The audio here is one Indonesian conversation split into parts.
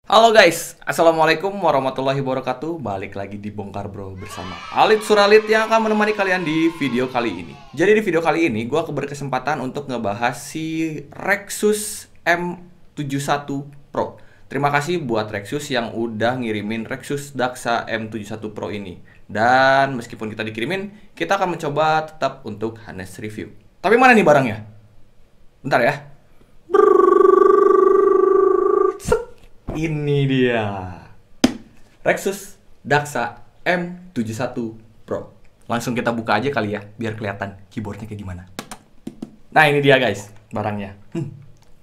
Halo guys, Assalamualaikum warahmatullahi wabarakatuh. Balik lagi di Bongkar Bro bersama Alit Suralit yang akan menemani kalian di video kali ini. Jadi di video kali ini gue berkesempatan untuk ngebahas si Rexus M71 Pro. Terima kasih buat Rexus yang udah ngirimin Rexus Daxa M71 Pro ini. Dan meskipun kita dikirimin, kita akan mencoba tetap untuk honest review. Tapi mana nih barangnya? Bentar ya. Ini dia Rexus Daxa M71 Pro. Langsung kita buka aja kali ya, biar kelihatan keyboardnya kayak gimana. Nah ini dia guys, barangnya.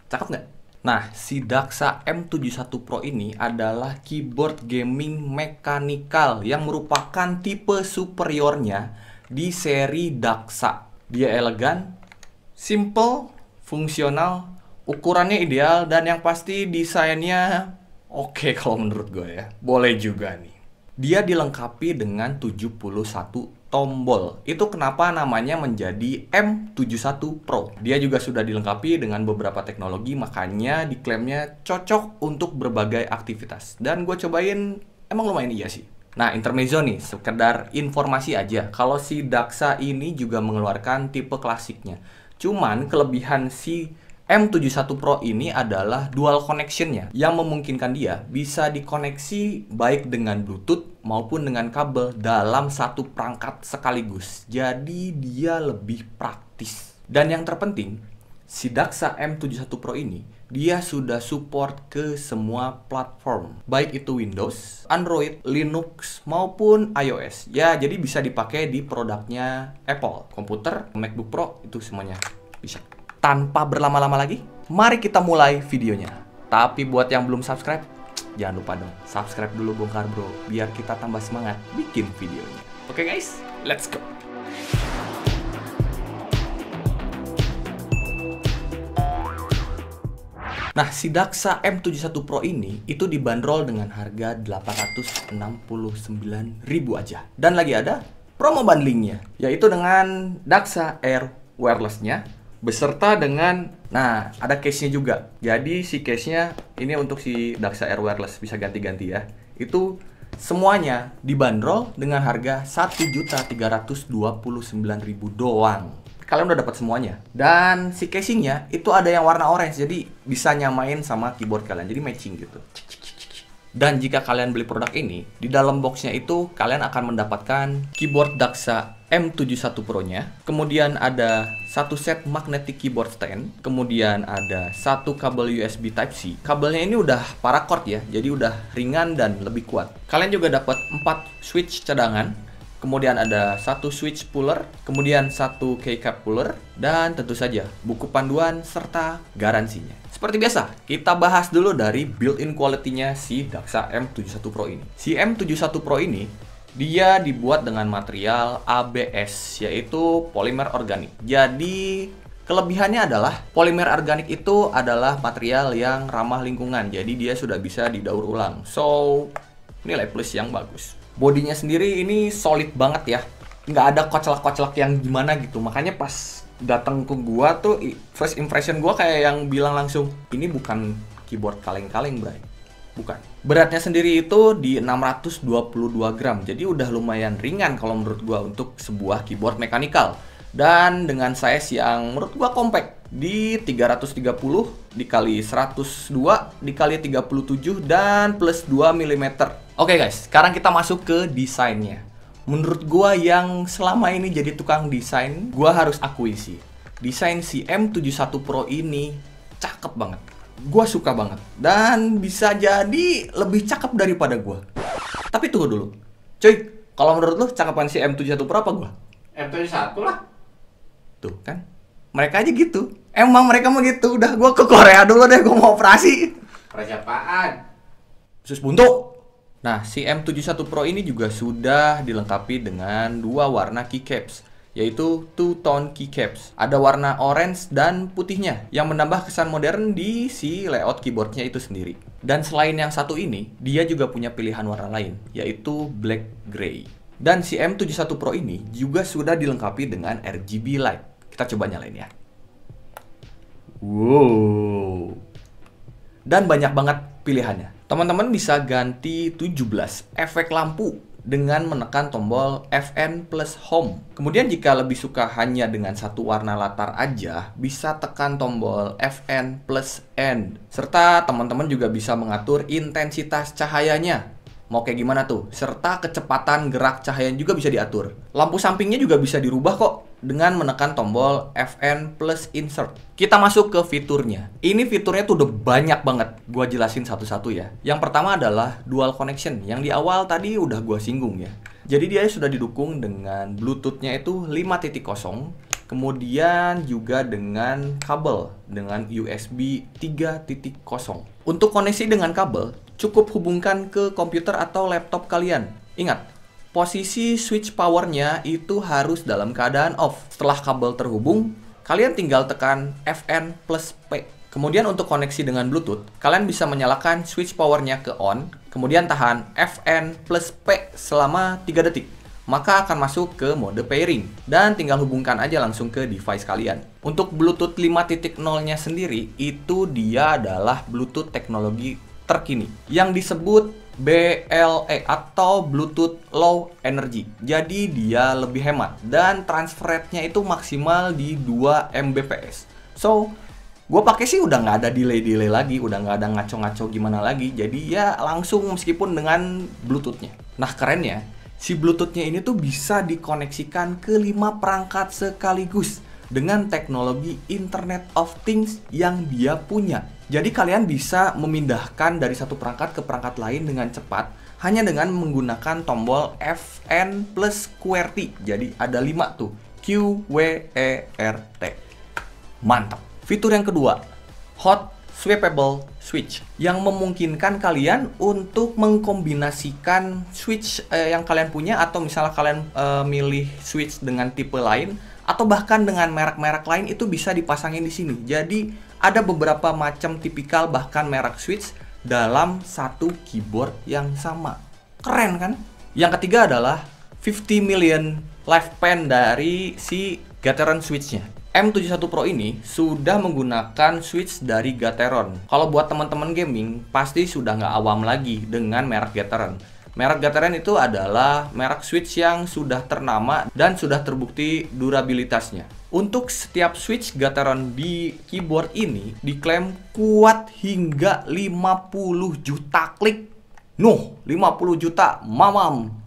Cakep nggak? Nah, si Daxa M71 Pro ini adalah keyboard gaming mechanical yang merupakan tipe superiornya di seri Daxa. Dia elegan, simple, fungsional, ukurannya ideal, dan yang pasti desainnya oke kalau menurut gue ya. Boleh juga nih. Dia dilengkapi dengan 71 tombol. Itu kenapa namanya menjadi M71 Pro. Dia juga sudah dilengkapi dengan beberapa teknologi, makanya diklaimnya cocok untuk berbagai aktivitas. Dan gue cobain, emang lumayan iya sih. Nah, intermezzo nih, sekedar informasi aja. Kalau si Daxa ini juga mengeluarkan tipe klasiknya. Cuman kelebihan si M71 Pro ini adalah dual connection-nya yang memungkinkan dia bisa dikoneksi baik dengan Bluetooth maupun dengan kabel dalam satu perangkat sekaligus. Jadi dia lebih praktis. Dan yang terpenting, si Daxa M71 Pro ini dia sudah support ke semua platform, baik itu Windows, Android, Linux maupun iOS. Ya, jadi bisa dipakai di produknya Apple, komputer, MacBook Pro, itu semuanya bisa. Tanpa berlama-lama lagi, mari kita mulai videonya. Tapi buat yang belum subscribe, jangan lupa dong, subscribe dulu Bongkar Bro, biar kita tambah semangat bikin videonya. Oke guys, let's go! Nah, si Daxa M71 Pro ini itu dibanderol dengan harga 869.000 aja. Dan lagi ada promo bundlingnya, yaitu dengan Daxa Air Wireless-nya beserta dengan, nah ada case-nya juga. Jadi si case-nya ini untuk si Daxa Air Wireless, bisa ganti-ganti ya. Itu semuanya dibanderol dengan harga 1.329.000 doang. Kalian udah dapat semuanya. Dan si casingnya itu ada yang warna orange, jadi bisa nyamain sama keyboard kalian, jadi matching gitu. Dan jika kalian beli produk ini, di dalam boxnya itu kalian akan mendapatkan keyboard Daxa M71 Pro-nya. Kemudian ada satu set magnetic keyboard stand. Kemudian ada satu kabel USB Type-C. Kabelnya ini udah paracord ya, jadi udah ringan dan lebih kuat. Kalian juga dapat 4 switch cadangan. Kemudian ada satu switch puller, kemudian satu keycap puller, dan tentu saja buku panduan serta garansinya. Seperti biasa, kita bahas dulu dari built-in quality-nya si Daxa M71 Pro ini. Si M71 Pro ini, dia dibuat dengan material ABS, yaitu polimer organik. Jadi, kelebihannya adalah polimer organik itu adalah material yang ramah lingkungan. Jadi, dia sudah bisa didaur ulang. So, nilai plus yang bagus. Bodinya sendiri ini solid banget ya. Nggak ada kocelak-kocelak yang gimana gitu. Makanya pas datang ke gua tuh, first impression gua kayak yang bilang langsung, ini bukan keyboard kaleng-kaleng, bray. Bukan. Beratnya sendiri itu di 622 gram. Jadi udah lumayan ringan kalau menurut gua untuk sebuah keyboard mechanical. Dan dengan size yang menurut gua compact di 330 dikali 102 dikali 37 dan plus 2 mm. Oke guys, sekarang kita masuk ke desainnya. Menurut gua yang selama ini jadi tukang desain, gua harus akui sih, desain si M71 Pro ini cakep banget. Gua suka banget. Dan bisa jadi lebih cakep daripada gua. Tapi tunggu dulu. Cuy, kalau menurut lu cakepan si M71 Pro apa gua? M71 lah. Tuh kan, mereka aja gitu. Emang mereka mau gitu. Udah, gua ke Korea dulu deh, gua mau operasi. Operasi apaan? Sus buntu. Nah, si M71 Pro ini juga sudah dilengkapi dengan dua warna keycaps, yaitu two-tone keycaps. Ada warna orange dan putihnya, yang menambah kesan modern di si layout keyboardnya itu sendiri. Dan selain yang satu ini, dia juga punya pilihan warna lain, yaitu black gray. Dan si M71 Pro ini juga sudah dilengkapi dengan RGB light. Kita coba nyalain ya. Wow. Dan banyak banget pilihannya. Teman-teman bisa ganti 17 efek lampu dengan menekan tombol Fn plus Home. Kemudian jika lebih suka hanya dengan satu warna latar aja, bisa tekan tombol Fn plus N. Serta teman-teman juga bisa mengatur intensitas cahayanya. Mau kayak gimana tuh? Serta kecepatan gerak cahaya juga bisa diatur. Lampu sampingnya juga bisa dirubah kok dengan menekan tombol Fn plus Insert. Kita masuk ke fiturnya. Ini fiturnya tuh udah banyak banget. Gua jelasin satu-satu ya. Yang pertama adalah dual connection. Yang di awal tadi udah gua singgung ya. Jadi dia sudah didukung dengan Bluetooth-nya itu 5.0. Kemudian juga dengan kabel dengan USB 3.0. Untuk koneksi dengan kabel, cukup hubungkan ke komputer atau laptop kalian. Ingat, posisi switch powernya itu harus dalam keadaan off. Setelah kabel terhubung, kalian tinggal tekan Fn plus P. Kemudian untuk koneksi dengan Bluetooth, kalian bisa menyalakan switch powernya ke on, kemudian tahan Fn plus P selama 3 detik. Maka akan masuk ke mode pairing dan tinggal hubungkan aja langsung ke device kalian. Untuk Bluetooth 5.0-nya sendiri, itu dia adalah Bluetooth teknologi terkini yang disebut BLE atau Bluetooth Low Energy. Jadi dia lebih hemat dan transfer rate-nya itu maksimal di 2 Mbps. So, gue pakai sih udah nggak ada delay lagi, udah nggak ada ngaco-ngaco gimana lagi. Jadi ya langsung meskipun dengan Bluetooth-nya. Nah kerennya, si Bluetooth-nya ini tuh bisa dikoneksikan ke 5 perangkat sekaligus dengan teknologi Internet of Things yang dia punya. Jadi kalian bisa memindahkan dari satu perangkat ke perangkat lain dengan cepat hanya dengan menggunakan tombol Fn plus QWERTY. Jadi ada 5 tuh, QWERT. Mantap. Fitur yang kedua, Hot Swappable Switch, yang memungkinkan kalian untuk mengkombinasikan switch yang kalian punya, atau misalnya kalian milih switch dengan tipe lain atau bahkan dengan merek-merek lain, itu bisa dipasangin di sini. Jadi ada beberapa macam tipikal bahkan merek switch dalam satu keyboard yang sama. Keren kan? Yang ketiga adalah 50 million lifespan dari si Gateron Switch-nya. M71 Pro ini sudah menggunakan switch dari Gateron. Kalau buat teman-teman gaming, pasti sudah nggak awam lagi dengan merek Gateron. Merek Gateron itu adalah merek switch yang sudah ternama dan sudah terbukti durabilitasnya. Untuk setiap switch Gateron di keyboard ini diklaim kuat hingga 50 juta klik. 50 juta mamam.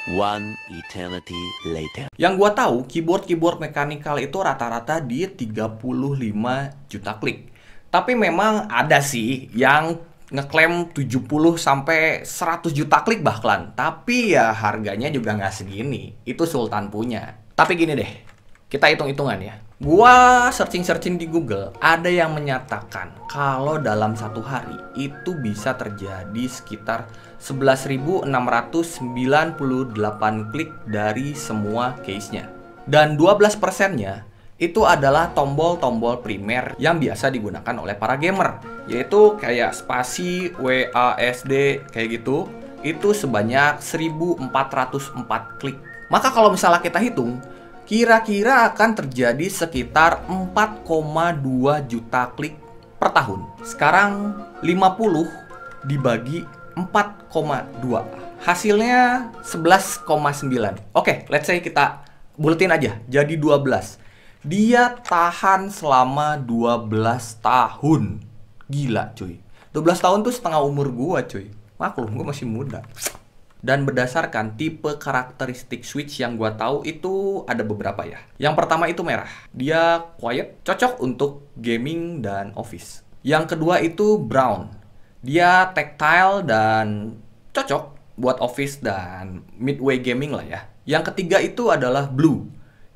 One eternity later. Yang gua tahu, keyboard mekanikal itu rata-rata di 35 juta klik. Tapi memang ada sih yang ngeklaim 70 sampai 100 juta klik bahkan. Tapi ya harganya juga nggak segini. Itu Sultan punya. Tapi gini deh, kita hitung-hitungan ya. Gua searching di Google, ada yang menyatakan kalau dalam satu hari itu bisa terjadi sekitar 11.698 klik dari semua case-nya. Dan 12%-nya itu adalah tombol-tombol primer yang biasa digunakan oleh para gamer, yaitu kayak spasi, WASD, kayak gitu. Itu sebanyak 1.404 klik. Maka kalau misalnya kita hitung, kira-kira akan terjadi sekitar 4,2 juta klik per tahun. Sekarang 50 dibagi 4,2. Hasilnya 11,9. Oke, let's say kita buletin aja jadi 12. Dia tahan selama 12 tahun. Gila cuy. 12 tahun tuh setengah umur gua cuy. Maklum, gua masih muda. Dan berdasarkan tipe karakteristik switch yang gua tahu itu ada beberapa ya. Yang pertama itu merah. Dia quiet, cocok untuk gaming dan office. Yang kedua itu brown. Dia tactile dan cocok buat office dan midway gaming lah ya. Yang ketiga itu adalah blue.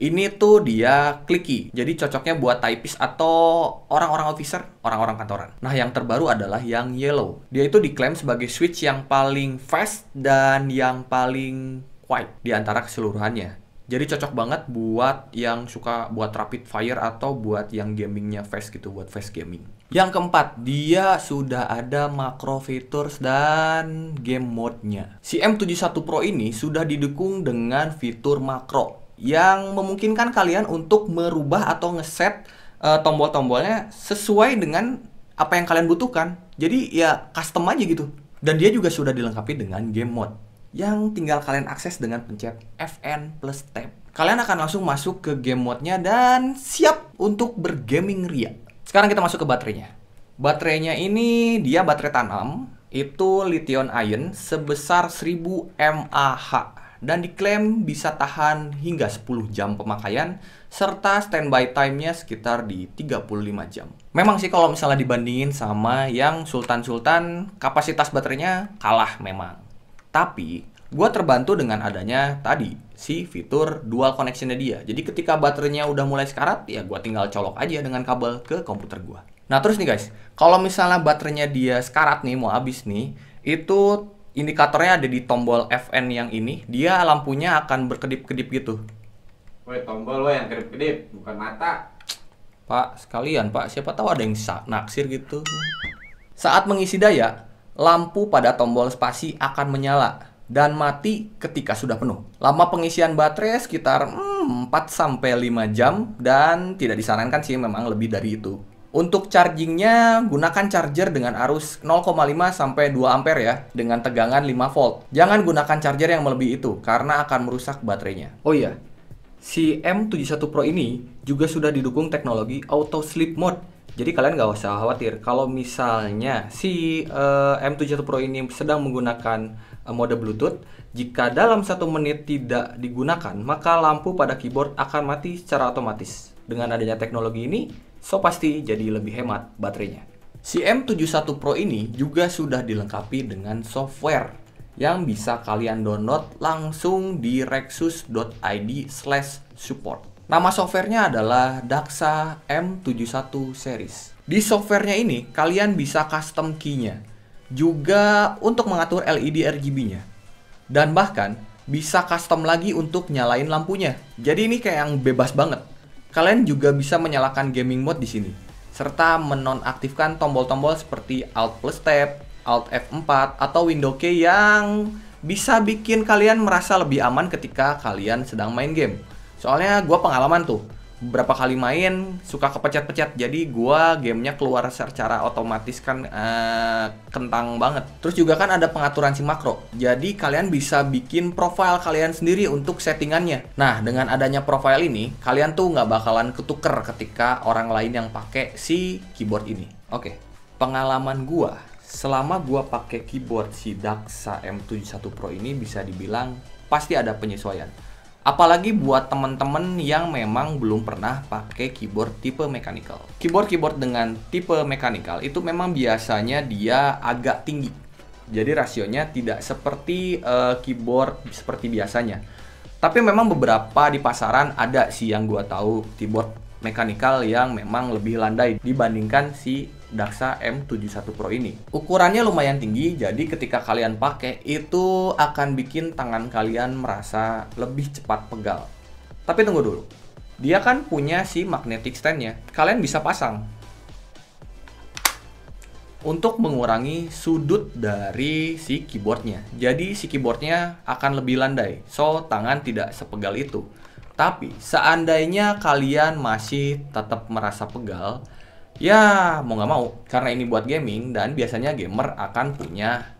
Ini tuh dia clicky, jadi cocoknya buat typist atau orang-orang officer, orang-orang kantoran. Nah, yang terbaru adalah yang yellow. Dia itu diklaim sebagai switch yang paling fast dan yang paling quiet di antara keseluruhannya. Jadi cocok banget buat yang suka buat rapid fire atau buat yang gamingnya fast gitu, buat fast gaming. Yang keempat, dia sudah ada macro features dan game mode-nya. Si M71 Pro ini sudah didukung dengan fitur makro yang memungkinkan kalian untuk merubah atau ngeset tombol-tombolnya sesuai dengan apa yang kalian butuhkan. Jadi ya custom aja gitu. Dan dia juga sudah dilengkapi dengan game mode yang tinggal kalian akses dengan pencet FN plus tab. Kalian akan langsung masuk ke game mode-nya dan siap untuk bergaming ria. Sekarang kita masuk ke baterainya. Baterainya ini dia baterai tanam, itu lithium ion sebesar 1000 mAh dan diklaim bisa tahan hingga 10 jam pemakaian serta standby time-nya sekitar di 35 jam. Memang sih kalau misalnya dibandingin sama yang Sultan, kapasitas baterainya kalah memang. Tapi gua terbantu dengan adanya tadi si fitur dual connection-nya dia. Jadi ketika baterainya udah mulai sekarat, ya gua tinggal colok aja dengan kabel ke komputer gua. Nah terus nih guys, kalau misalnya baterainya dia sekarat nih, mau habis nih, itu indikatornya ada di tombol FN yang ini. Dia lampunya akan berkedip-kedip gitu. Woi, tombol woi yang kedip-kedip, bukan mata. Pak, sekalian Pak, siapa tahu ada yang naksir gitu. Saat mengisi daya, lampu pada tombol spasi akan menyala dan mati ketika sudah penuh. Lama pengisian baterai sekitar 4-5 jam dan tidak disarankan sih memang lebih dari itu. Untuk chargingnya, gunakan charger dengan arus 0,5 sampai 2 ampere ya, dengan tegangan 5 volt. Jangan gunakan charger yang melebihi itu, karena akan merusak baterainya. Oh iya, si M71 Pro ini juga sudah didukung teknologi Auto Sleep Mode. Jadi kalian nggak usah khawatir, kalau misalnya si M71 Pro ini sedang menggunakan mode Bluetooth, jika dalam 1 menit tidak digunakan, maka lampu pada keyboard akan mati secara otomatis. Dengan adanya teknologi ini, so pasti jadi lebih hemat baterainya. Si M71 Pro ini juga sudah dilengkapi dengan software yang bisa kalian download langsung di rexus.id/support. Nama softwarenya adalah Daxa M71 Series. Di softwarenya ini, kalian bisa custom key-nya, juga untuk mengatur LED RGB-nya. Dan bahkan, bisa custom lagi untuk nyalain lampunya. Jadi ini kayak yang bebas banget. Kalian juga bisa menyalakan gaming mode di sini, serta menonaktifkan tombol-tombol seperti Alt plus Tab, Alt F4, atau Window Key yang bisa bikin kalian merasa lebih aman ketika kalian sedang main game. Soalnya gue pengalaman tuh, beberapa kali main suka kepencet-pencet, jadi gue gamenya keluar secara otomatis kan kentang banget. Terus juga kan ada pengaturan si makro, jadi kalian bisa bikin profile kalian sendiri untuk settingannya. Nah dengan adanya profile ini, kalian tuh nggak bakalan ketuker ketika orang lain yang pakai si keyboard ini. Oke, pengalaman gue selama gue pakai keyboard si Daxa M71 Pro ini bisa dibilang pasti ada penyesuaian. Apalagi buat temen-temen yang memang belum pernah pakai keyboard tipe mechanical. Keyboard dengan tipe mechanical itu memang biasanya dia agak tinggi. Jadi rasionya tidak seperti keyboard seperti biasanya. Tapi memang beberapa di pasaran ada sih yang gua tahu keyboard mechanical yang memang lebih landai dibandingkan si Daxa M71 Pro ini. Ukurannya lumayan tinggi, jadi ketika kalian pakai itu akan bikin tangan kalian merasa lebih cepat pegal. Tapi tunggu dulu, dia kan punya si magnetic stand-nya. Kalian bisa pasang untuk mengurangi sudut dari si keyboardnya. Jadi si keyboardnya akan lebih landai, so tangan tidak sepegal itu. Tapi seandainya kalian masih tetap merasa pegal, ya mau nggak mau, karena ini buat gaming dan biasanya gamer akan punya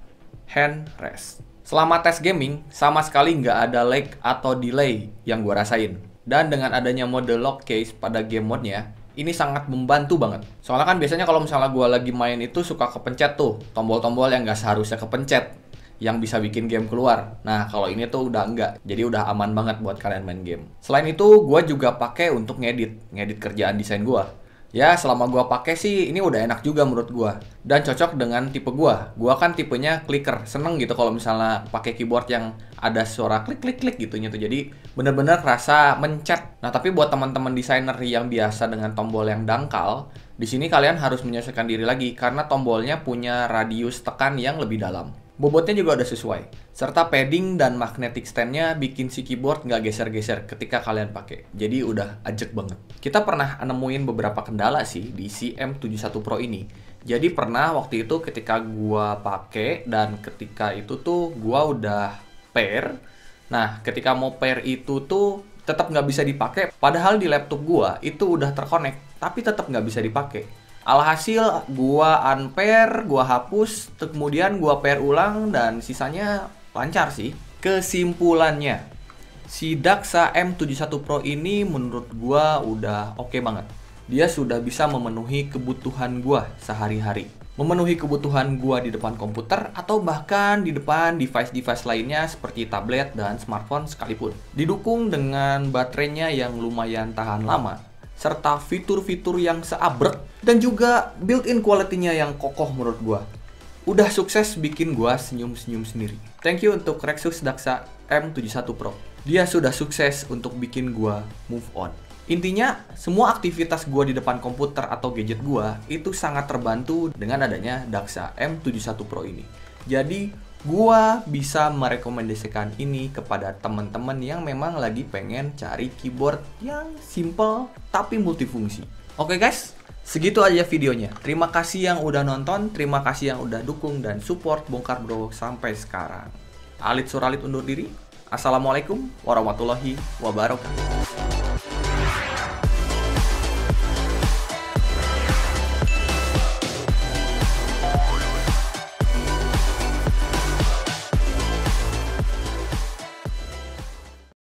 hand rest. Selama tes gaming, sama sekali nggak ada lag atau delay yang gue rasain. Dan dengan adanya mode lock case pada game mode-nya, ini sangat membantu banget. Soalnya kan biasanya kalau misalnya gue lagi main itu suka kepencet tuh tombol-tombol yang nggak seharusnya kepencet, yang bisa bikin game keluar. Nah kalau ini tuh udah enggak, jadi udah aman banget buat kalian main game. Selain itu, gue juga pakai untuk ngedit kerjaan desain gue. Ya selama gue pakai sih ini udah enak juga menurut gue, dan cocok dengan tipe gue. Gue kan tipenya clicker, seneng gitu kalau misalnya pakai keyboard yang ada suara klik gitunya tuh. Jadi bener-bener rasa mencet. Nah tapi buat teman-teman desainer yang biasa dengan tombol yang dangkal, di sini kalian harus menyesuaikan diri lagi karena tombolnya punya radius tekan yang lebih dalam. Bobotnya juga udah sesuai, serta padding dan magnetic stand-nya bikin si keyboard nggak geser-geser ketika kalian pakai. Jadi udah ajek banget. Kita pernah nemuin beberapa kendala sih di si M71 Pro ini. Jadi pernah waktu itu ketika gua pakai dan ketika itu tuh gua udah pair. Nah, ketika mau pair itu tuh tetap nggak bisa dipakai. Padahal di laptop gua itu udah terkonek. tapi tetap nggak bisa dipakai. Alhasil gua unpair, gua hapus, kemudian gua pair ulang dan sisanya lancar sih. Kesimpulannya, si Daxa M71 Pro ini menurut gua udah oke banget. Dia sudah bisa memenuhi kebutuhan gua sehari-hari. Memenuhi kebutuhan gua di depan komputer atau bahkan di depan device-device lainnya seperti tablet dan smartphone sekalipun. Didukung dengan baterainya yang lumayan tahan lama, serta fitur-fitur yang seabrek dan juga built-in quality-nya yang kokoh menurut gua. Udah sukses bikin gua senyum-senyum sendiri. Thank you untuk Rexus Daxa M71 Pro. Dia sudah sukses untuk bikin gua move on. Intinya, semua aktivitas gua di depan komputer atau gadget gua itu sangat terbantu dengan adanya Daxa M71 Pro ini. Jadi, gua bisa merekomendasikan ini kepada teman-teman yang memang lagi pengen cari keyboard yang simple tapi multifungsi. Oke guys, segitu aja videonya. Terima kasih yang udah nonton, terima kasih yang udah dukung dan support Bongkar Bro sampai sekarang. Alit Suralit undur diri. Assalamualaikum warahmatullahi wabarakatuh.